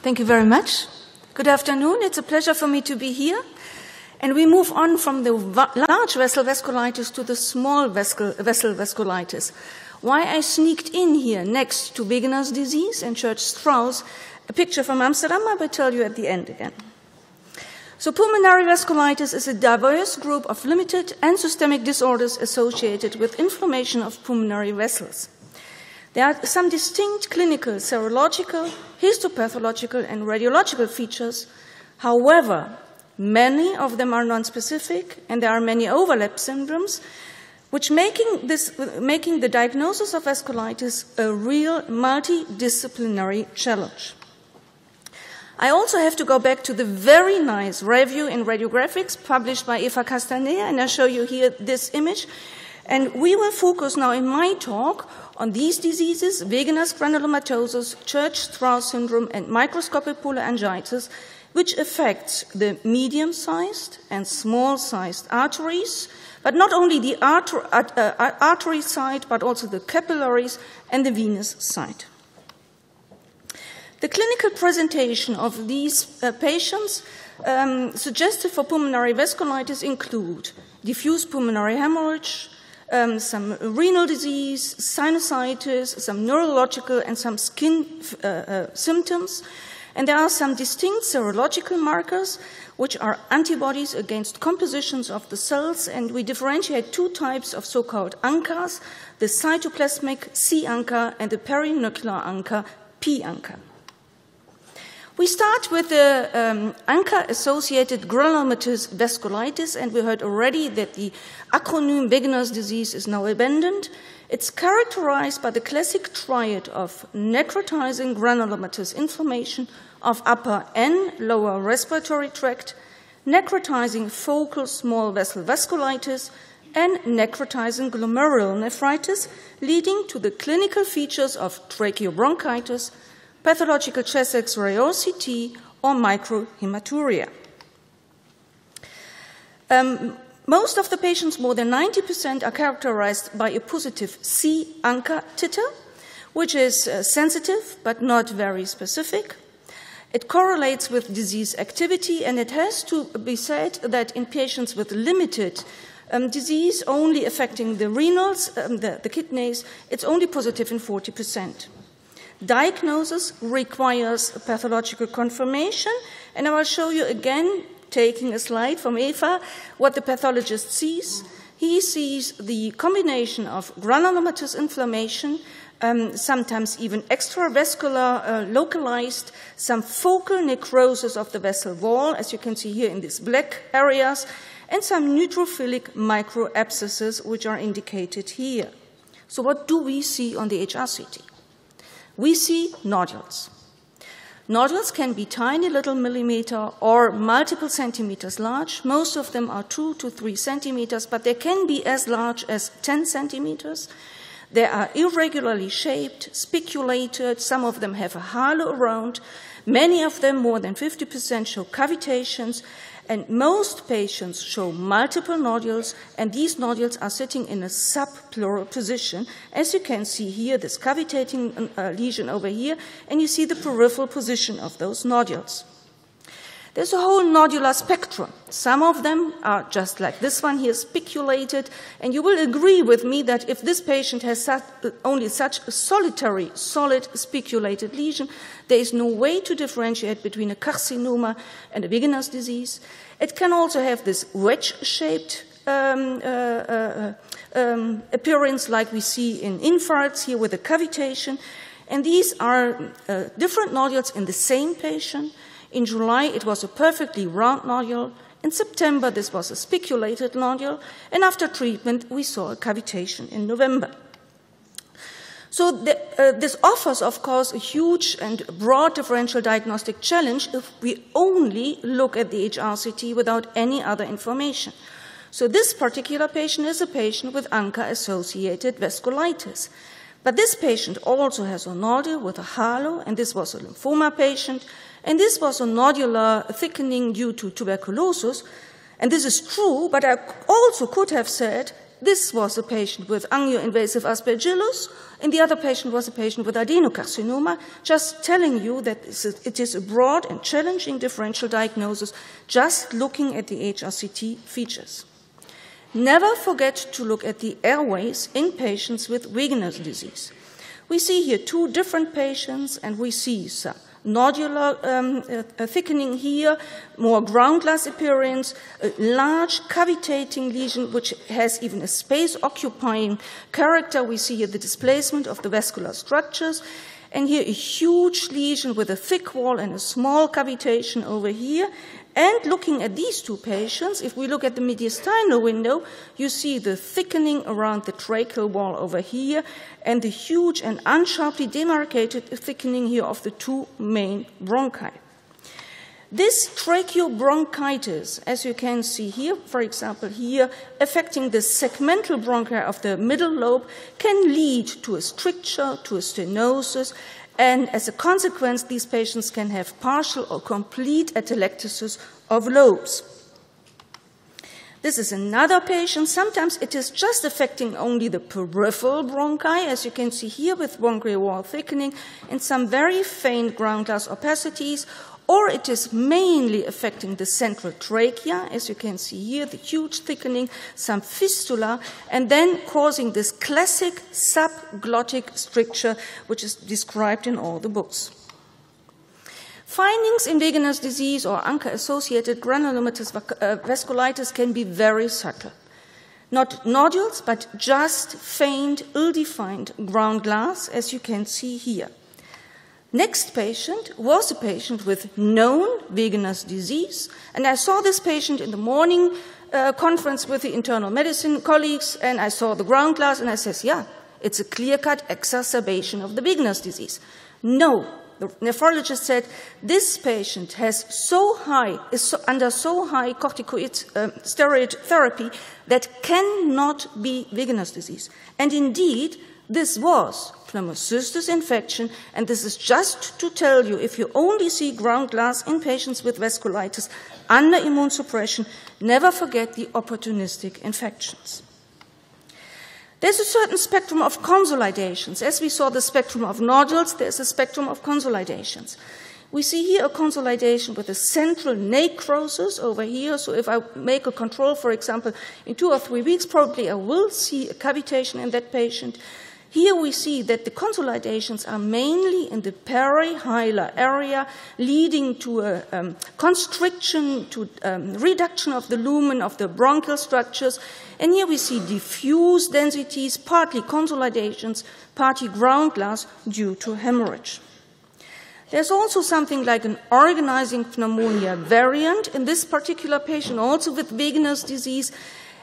Thank you very much. Good afternoon. It's a pleasure for me to be here. And we move on from the large vessel vasculitis to the small vessel vasculitis. Why I sneaked in here next to Wegener's disease and Church-Strauss, a picture from Amsterdam, I will tell you at the end again. So pulmonary vasculitis is a diverse group of limited and systemic disorders associated with inflammation of pulmonary vessels. There are some distinct clinical, serological, histopathological, and radiological features. However, many of them are nonspecific, and there are many overlap syndromes, which making the diagnosis of vasculitis a real multidisciplinary challenge. I also have to go back to the very nice review in radiographics published by Eva Castaneda, and I show you here this image. And we will focus now in my talk on these diseases, Wegener's granulomatosis, Church-Strauss syndrome, and microscopic cholangitis, which affects the medium-sized and small-sized arteries, but not only the artery side, but also the capillaries and the venous side. The clinical presentation of these patients suggested for pulmonary vasculitis include diffuse pulmonary hemorrhage, some renal disease, sinusitis, some neurological and some skin symptoms. And there are some distinct serological markers, which are antibodies against compositions of the cells, and we differentiate two types of so-called ANCAs, the cytoplasmic C ANCA and the perinuclear ANCA, P ANCA. We start with the ANCA-associated granulomatous vasculitis, and we heard already that the acronym Wegener's disease is now abandoned. It's characterized by the classic triad of necrotizing granulomatous inflammation of upper and lower respiratory tract, necrotizing focal small vessel vasculitis, and necrotizing glomerular nephritis, leading to the clinical features of tracheobronchitis, pathological chest X-ray or CT, or microhematuria. Most of the patients, more than 90%, are characterized by a positive C ANCA titer, which is sensitive but not very specific. It correlates with disease activity, and it has to be said that in patients with limited disease only affecting the renals, the kidneys, it's only positive in 40%. Diagnosis requires pathological confirmation, and I will show you again, taking a slide from Eva, what the pathologist sees. He sees the combination of granulomatous inflammation, sometimes even extravascular localized, some focal necrosis of the vessel wall, as you can see here in these black areas, and some neutrophilic microabscesses, which are indicated here. So what do we see on the HRCT? We see nodules. Nodules can be tiny little millimeter or multiple centimeters large. Most of them are 2 to 3 centimeters, but they can be as large as 10 centimeters. They are irregularly shaped, spiculated. Some of them have a halo around. Many of them, more than 50%, show cavitations. And most patients show multiple nodules, and these nodules are sitting in a subpleural position. As you can see here, this cavitating lesion over here, and you see the peripheral position of those nodules. There's a whole nodular spectrum. Some of them are just like this one here, spiculated, and you will agree with me that if this patient has only such a solitary, solid, spiculated lesion, there is no way to differentiate between a carcinoma and a Wegener's disease. It can also have this wedge-shaped appearance like we see in infarcts here with a cavitation, and these are different nodules in the same patient. In July, it was a perfectly round nodule. In September, this was a spiculated nodule. And after treatment, we saw a cavitation in November. So this offers, of course, a huge and broad differential diagnostic challenge if we only look at the HRCT without any other information. So this particular patient is a patient with ANCA-associated vasculitis. But this patient also has a nodule with a halo, and this was a lymphoma patient. And this was a nodular thickening due to tuberculosis. And this is true, but I also could have said this was a patient with angioinvasive aspergillus, and the other patient was a patient with adenocarcinoma, just telling you that it is a broad and challenging differential diagnosis just looking at the HRCT features. Never forget to look at the airways in patients with Wegener's disease. We see here two different patients, and we see some nodular thickening here, more ground glass appearance, a large cavitating lesion which has even a space-occupying character. We see here the displacement of the vascular structures, and here a huge lesion with a thick wall and a small cavitation over here. And looking at these two patients, if we look at the mediastinal window, you see the thickening around the tracheal wall over here and the huge and unsharply demarcated thickening here of the two main bronchi. This tracheobronchitis, as you can see here, for example here, affecting the segmental bronchi of the middle lobe, can lead to a stricture, to a stenosis, and as a consequence, these patients can have partial or complete atelectasis of lobes. This is another patient. Sometimes it is just affecting only the peripheral bronchi, as you can see here with bronchial wall thickening and some very faint ground glass opacities, or it is mainly affecting the central trachea, as you can see here, the huge thickening, some fistula, and then causing this classic subglottic stricture, which is described in all the books. Findings in Wegener's disease or ANCA-associated granulomatous vasculitis can be very subtle. Not nodules, but just faint, ill-defined ground glass, as you can see here. Next patient was a patient with known Wegener's disease, and I saw this patient in the morning conference with the internal medicine colleagues, and I saw the ground glass, and I says, yeah, it's a clear-cut exacerbation of the Wegener's disease. No, the nephrologist said, this patient has is under so high corticoid steroid therapy that cannot be Wegener's disease. And indeed, this was pneumocystis infection, and this is just to tell you, if you only see ground glass in patients with vasculitis under immunosuppression, never forget the opportunistic infections. There's a certain spectrum of consolidations. As we saw the spectrum of nodules, there's a spectrum of consolidations. We see here a consolidation with a central necrosis over here. So if I make a control, for example, in 2 or 3 weeks, probably I will see a cavitation in that patient. Here we see that the consolidations are mainly in the perihilar area, leading to a constriction, to reduction of the lumen of the bronchial structures. And here we see diffuse densities, partly consolidations, partly ground glass due to hemorrhage. There's also something like an organizing pneumonia variant in this particular patient, also with Wegener's disease.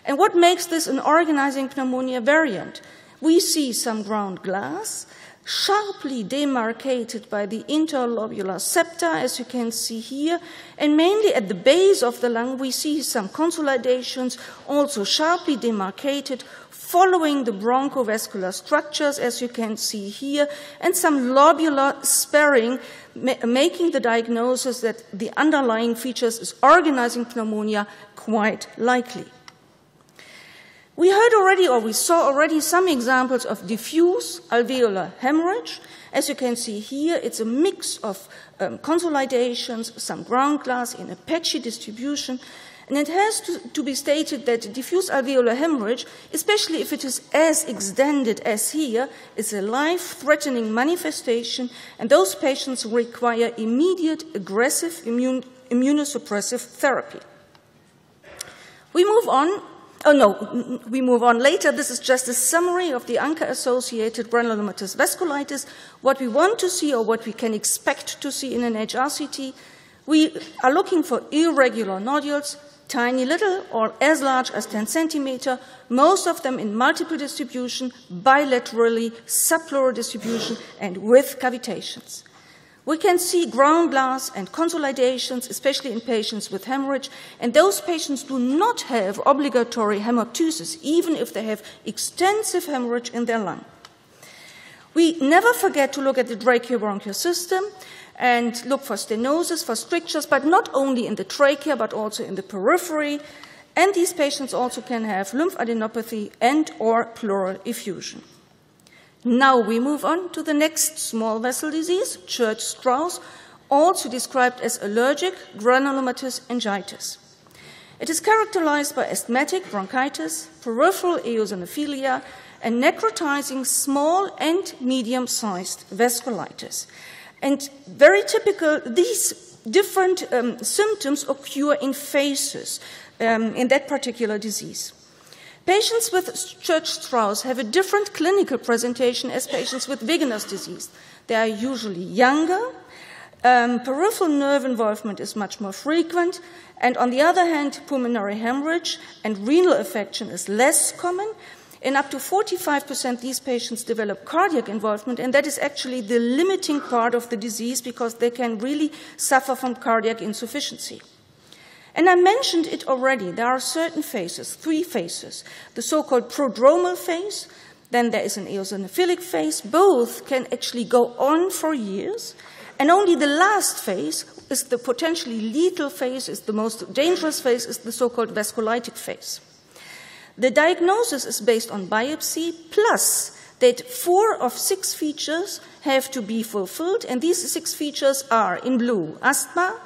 And what makes this an organizing pneumonia variant? We see some ground glass, sharply demarcated by the interlobular septa, as you can see here, and mainly at the base of the lung we see some consolidations, also sharply demarcated, following the bronchovascular structures, as you can see here, and some lobular sparing, making the diagnosis that the underlying features is organizing pneumonia quite likely. We heard already, or we saw already, some examples of diffuse alveolar hemorrhage. As you can see here, it's a mix of consolidations, some ground glass in a patchy distribution. And it has to be stated that diffuse alveolar hemorrhage, especially if it is as extended as here, is a life-threatening manifestation, and those patients require immediate aggressive immunosuppressive therapy. We move on. We move on later. This is just a summary of the ANCA-associated granulomatous vasculitis, what we want to see or what we can expect to see in an HRCT. We are looking for irregular nodules, tiny little or as large as 10 centimeter, most of them in multiple distribution, bilaterally, subpleural distribution, and with cavitations. We can see ground glass and consolidations, especially in patients with hemorrhage, and those patients do not have obligatory hemoptysis, even if they have extensive hemorrhage in their lung. We never forget to look at the tracheobronchial system and look for stenosis, for strictures, but not only in the trachea, but also in the periphery. And these patients also can have lymphadenopathy and or pleural effusion. Now we move on to the next small vessel disease, Church-Strauss, also described as allergic granulomatous meningitis. It is characterized by asthmatic bronchitis, peripheral eosinophilia, and necrotizing small and medium-sized vasculitis. And very typical, these different symptoms occur in phases in that particular disease. Patients with Church-Strauss have a different clinical presentation as patients with Wegener's disease. They are usually younger, peripheral nerve involvement is much more frequent, and on the other hand, pulmonary hemorrhage and renal affection is less common. In up to 45%, these patients develop cardiac involvement, and that is actually the limiting part of the disease because they can really suffer from cardiac insufficiency. And I mentioned it already. There are certain phases, 3 phases. The so-called prodromal phase, then there is an eosinophilic phase. Both can actually go on for years. And only the last phase is the potentially lethal phase, is the most dangerous phase, is the so-called vasculitic phase. The diagnosis is based on biopsy, plus that 4 of 6 features have to be fulfilled, and these 6 features are in blue: asthma,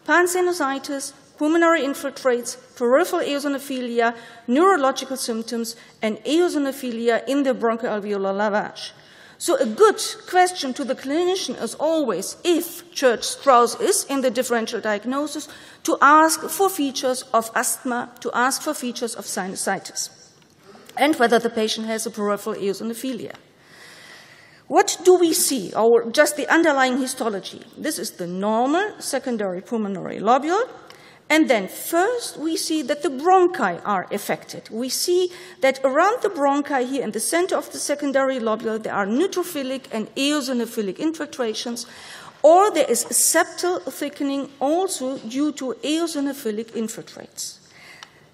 pansinusitis, pulmonary infiltrates, peripheral eosinophilia, neurological symptoms, and eosinophilia in the bronchoalveolar lavage. So a good question to the clinician is always, if Church-Strauss is in the differential diagnosis, to ask for features of asthma, to ask for features of sinusitis, and whether the patient has a peripheral eosinophilia. What do we see, or just the underlying histology? This is the normal secondary pulmonary lobule. And then first we see that the bronchi are affected. We see that around the bronchi here in the center of the secondary lobule there are neutrophilic and eosinophilic infiltrations, or there is septal thickening also due to eosinophilic infiltrates.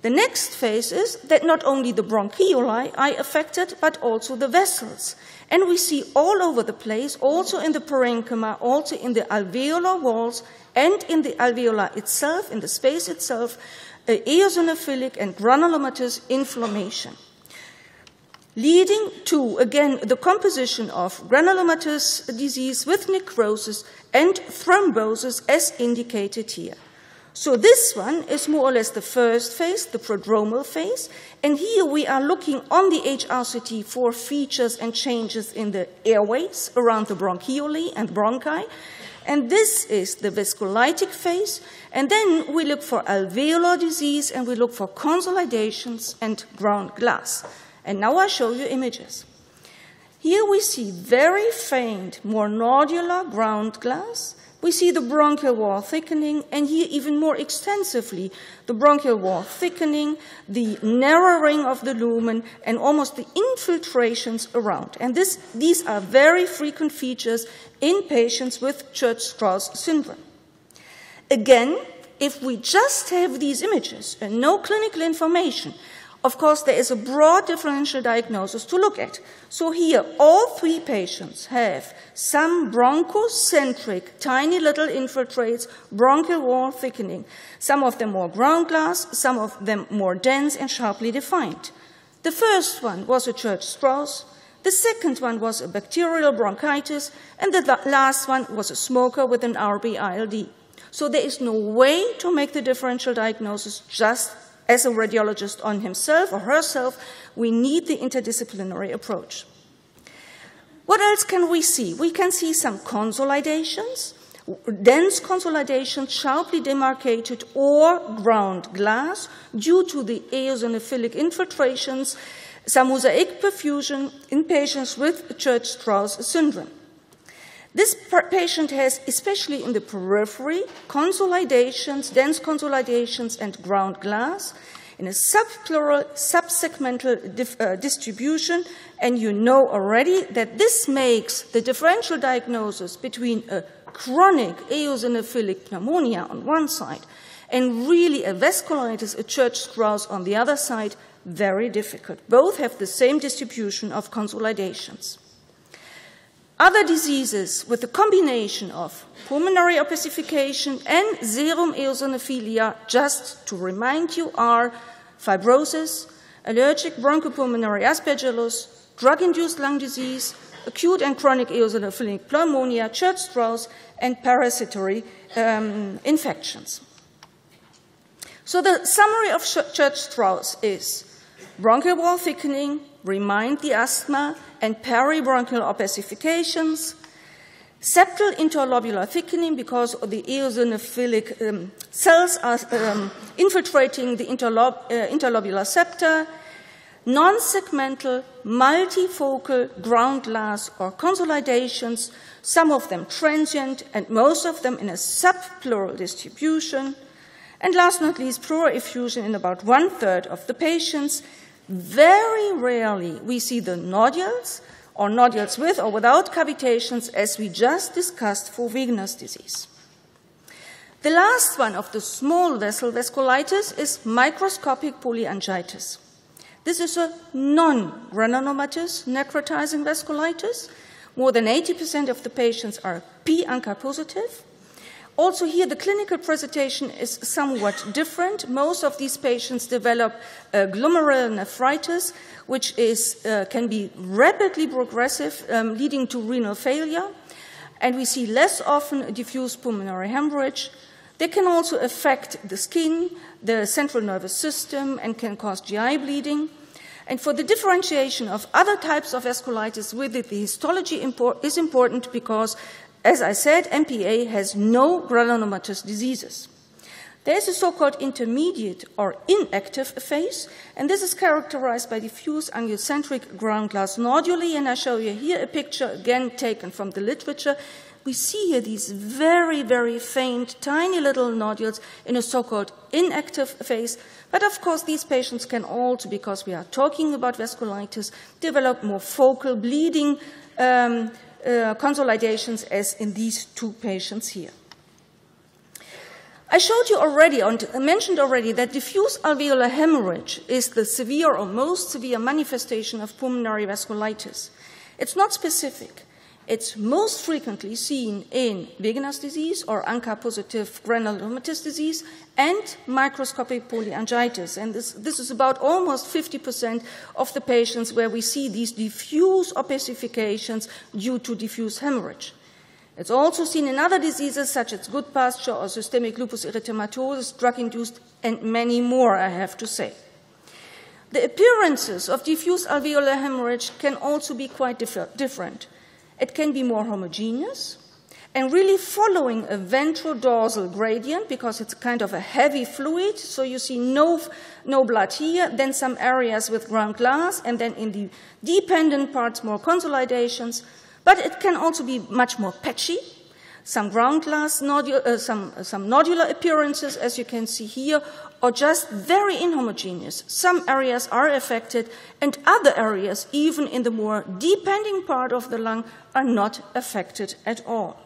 The next phase is that not only the bronchioli are affected, but also the vessels. And we see all over the place, also in the parenchyma, also in the alveolar walls, and in the alveolar itself, in the space itself, eosinophilic and granulomatous inflammation, leading to, again, the composition of granulomatous disease with necrosis and thrombosis as indicated here. So this one is more or less the first phase, the prodromal phase, and here we are looking on the HRCT for features and changes in the airways around the bronchioli and bronchi. And this is the vasculitic phase. And then we look for alveolar disease and we look for consolidations and ground glass. And now I show you images. Here we see very faint, more nodular ground glass. We see the bronchial wall thickening, and here even more extensively, the bronchial wall thickening, the narrowing of the lumen, and almost the infiltrations around. And these are very frequent features in patients with Church-Strauss syndrome. Again, if we just have these images and no clinical information, of course, there is a broad differential diagnosis to look at. So here, all 3 patients have some bronchocentric, tiny little infiltrates, bronchial wall thickening. Some of them more ground glass, some of them more dense and sharply defined. The first one was a Church-Strauss. The second one was a bacterial bronchitis. And the last one was a smoker with an RB-ILD. So there is no way to make the differential diagnosis just as a radiologist on himself or herself. We need the interdisciplinary approach. What else can we see? We can see some consolidations, dense consolidations, sharply demarcated, or ground glass due to the eosinophilic infiltrations, some mosaic perfusion in patients with Church-Strauss syndrome. This patient has, especially in the periphery, consolidations, dense consolidations, and ground glass in a subpleural, subsegmental distribution, and you know already that this makes the differential diagnosis between a chronic eosinophilic pneumonia on one side and really a vasculitis, a Church-Strauss on the other side, very difficult. Both have the same distribution of consolidations. Other diseases with a combination of pulmonary opacification and serum eosinophilia, just to remind you, are fibrosis, allergic bronchopulmonary aspergillus, drug-induced lung disease, acute and chronic eosinophilic pneumonia, Church-Strauss, and parasitory infections. So the summary of Church-Strauss is bronchial wall thickening, remind the asthma, and peribronchial opacifications, septal interlobular thickening because the eosinophilic cells are infiltrating the interlobular septa, non-segmental, multifocal ground glass or consolidations, some of them transient and most of them in a subpleural distribution, and last but not least, pleural effusion in about 1/3 of the patients. Very rarely we see the nodules or nodules with or without cavitations, as we just discussed for Wegener's disease. The last one of the small vessel vasculitis is microscopic polyangiitis. This is a non-granulomatous necrotizing vasculitis. More than 80% of the patients are P-ANCA positive. Also here, the clinical presentation is somewhat different. Most of these patients develop glomerulonephritis, which can be rapidly progressive, leading to renal failure. And we see less often diffuse pulmonary hemorrhage. They can also affect the skin, the central nervous system, and can cause GI bleeding. And for the differentiation of other types of vasculitis with it, the histology is important because, as I said, MPA has no granulomatous diseases. There is a so-called intermediate or inactive phase, and this is characterized by diffuse angiocentric ground glass nodulae, and I show you here a picture, again taken from the literature. We see here these very, very faint, tiny little nodules in a so-called inactive phase. But of course, these patients can also, because we are talking about vasculitis, develop more focal bleeding consolidations, as in these two patients here. I showed you already, mentioned already, that diffuse alveolar hemorrhage is the severe or most severe manifestation of pulmonary vasculitis. It's not specific. It's most frequently seen in Wegener's disease or ANCA-positive granulomatous disease and microscopic polyangiitis. And this is about almost 50% of the patients where we see these diffuse opacifications due to diffuse hemorrhage. It's also seen in other diseases such as Goodpasture or systemic lupus erythematosus, drug-induced, and many more, I have to say. The appearances of diffuse alveolar hemorrhage can also be quite different. It can be more homogeneous and really following a ventral-dorsal gradient because it's kind of a heavy fluid. So you see no blood here, then some areas with ground glass, and then in the dependent parts more consolidations. But it can also be much more patchy. Some ground glass, some nodular appearances, as you can see here, or just very inhomogeneous. Some areas are affected, and other areas, even in the more depending part of the lung, are not affected at all.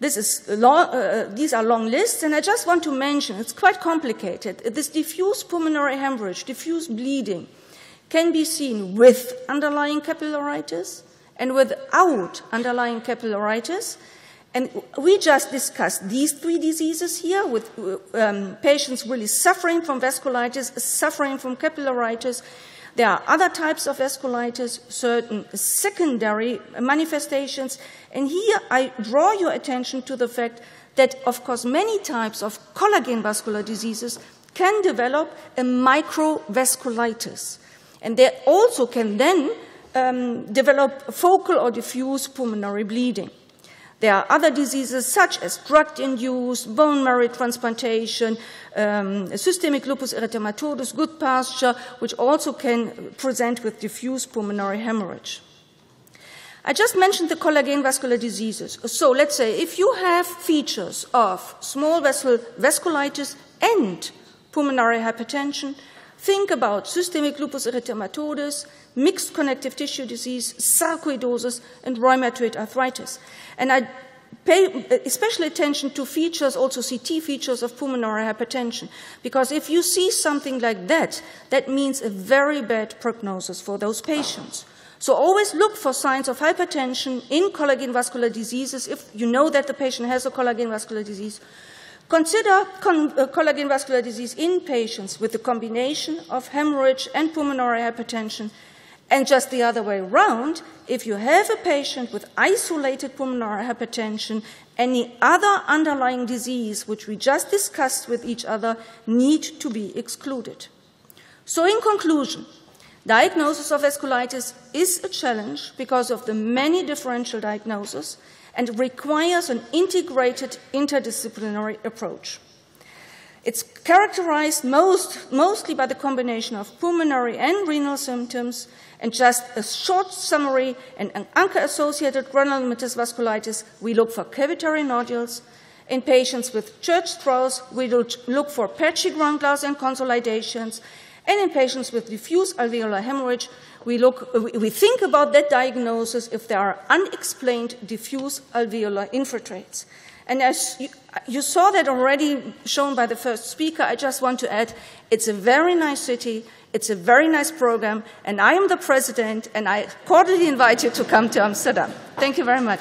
These are long lists, and I just want to mention, it's quite complicated. This diffuse pulmonary hemorrhage, diffuse bleeding, can be seen with underlying capillaritis and without underlying capillaritis. And we just discussed these three diseases here with patients really suffering from vasculitis, suffering from capillaritis. There are other types of vasculitis, certain secondary manifestations. And here I draw your attention to the fact that, of course, many types of collagen vascular diseases can develop a microvasculitis. And they also can then develop focal or diffuse pulmonary bleeding. There are other diseases such as drug-induced, bone marrow transplantation, systemic lupus erythematosus, Goodpasture, which also can present with diffuse pulmonary hemorrhage. I just mentioned the collagen vascular diseases. So let's say if you have features of small vessel vasculitis and pulmonary hypertension, think about systemic lupus erythematosus, mixed connective tissue disease, sarcoidosis, and rheumatoid arthritis. And I pay especial attention to features, also CT features of pulmonary hypertension, because if you see something like that, that means a very bad prognosis for those patients. So always look for signs of hypertension in collagen vascular diseases if you know that the patient has a collagen vascular disease. Consider collagen vascular disease in patients with the combination of hemorrhage and pulmonary hypertension, and just the other way around, if you have a patient with isolated pulmonary hypertension, any other underlying disease which we just discussed with each other need to be excluded. So in conclusion, diagnosis of vasculitis is a challenge because of the many differential diagnoses and requires an integrated interdisciplinary approach. It's characterized mostly by the combination of pulmonary and renal symptoms, and just a short summary, in an ANCA-associated granulomatous vasculitis, we look for cavitary nodules. In patients with Church-Strauss, we look for patchy ground-glass and consolidations. And in patients with diffuse alveolar hemorrhage, we think about that diagnosis if there are unexplained diffuse alveolar infiltrates. And as you saw that already shown by the first speaker, I just want to add, it's a very nice city, it's a very nice program, and I am the president, and I cordially invite you to come to Amsterdam. Thank you very much.